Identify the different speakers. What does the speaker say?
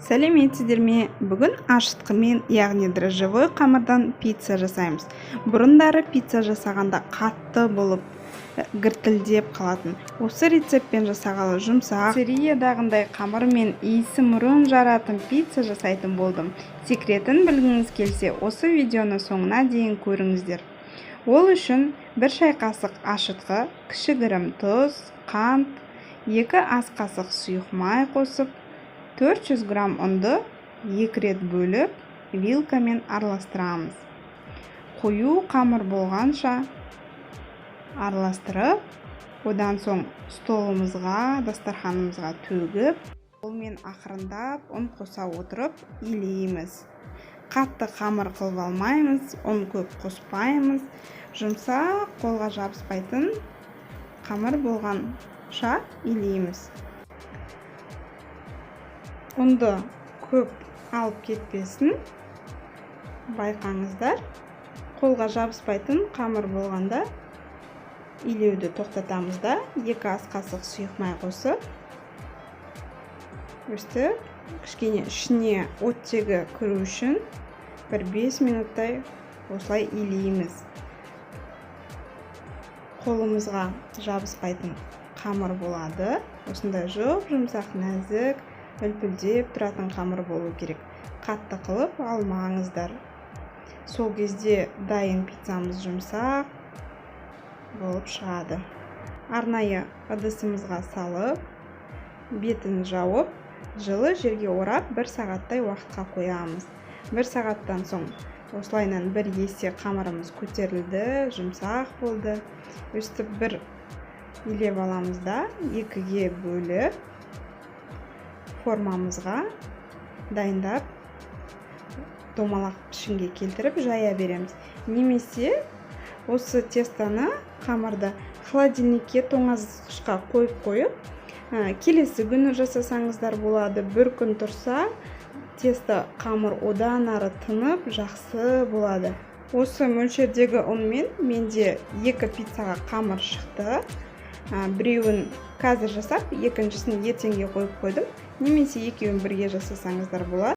Speaker 1: Сәлеметсіздер ме? Бүгін ашытқымен, яғни дрожжевой қамырдан пицца жасаймыз. Бұрындары пицца жасағанда қатты болып, гіртілдеп қалатын. Осы рецептпен жасағалы жұмсақ, сириядағындай қамырмен иісі мұрын жаратын пицца жасайтын болдым. Секретін білгіңіз келсе, осы видеоны соңына дейін көріңіздер. Ол үшін 1 шай қасық ашытқы, кішігірім тұз, қант, 2 ас қасық сұйық май қосып, 400 грамм ұнды 2 рет бөліп, вилкамен араластырамыз. Қою қамыр болғанша араластырып, одан соң столымызға, дастарханымызға төгіп, қолмен ақырындап ұн қоса отырып илейміз. Қатты қамыр қылып алмаймыз, ұн көп қоспаймыз. Жұмсақ, қолға жабыспайтын қамыр болғанша илейміз. Ұнды көп алып кетпесін, байқаңыздар. Қолға жабыспайтын қамыр болғанда илеуді тоқтатамыз да, 2 ас қасық сұйық май қосып, өстіп, кішкене ішіне оттегі кіру үшін 5 минуттай осылай илейміз. Қолымызға жабыспайтын қамыр болады. Осындай жұмсақ, нәзік, үлпілдеп тұратын қамыр болу керек. Қатты қылып алмаңыздар. Сол кезде дайын пиццамыз жұмсақ болып шығады. Арнайы ыдысымызға салып, бетін жауып, жылы жерге орап 1 сағаттай уақытқа қоямыз. 1 сағаттан соң осылайынан 1 есе қамырымыз көтерілді, жұмсақ болды. Өстіп бір илеп аламыз да, 2-ге бөліп, формамызға дайындап, домалақ пішінге келтіріп жая береміз. Немесе осы тестаны, қамырды холодильникке, тоңазытқышқа қойып, келесі күні жасасаңыздар болады. 1 күн тұрса, тесто қамыр одан ары тынып, жақсы болады. Осы мөлшердегі ұнмен менде 2 пиццаға қамыр шықты. Біреуін қазір жасап, екіншісін ертеңге қойып қойдым. Немесе екеуін бірге жасасаңыздар болады.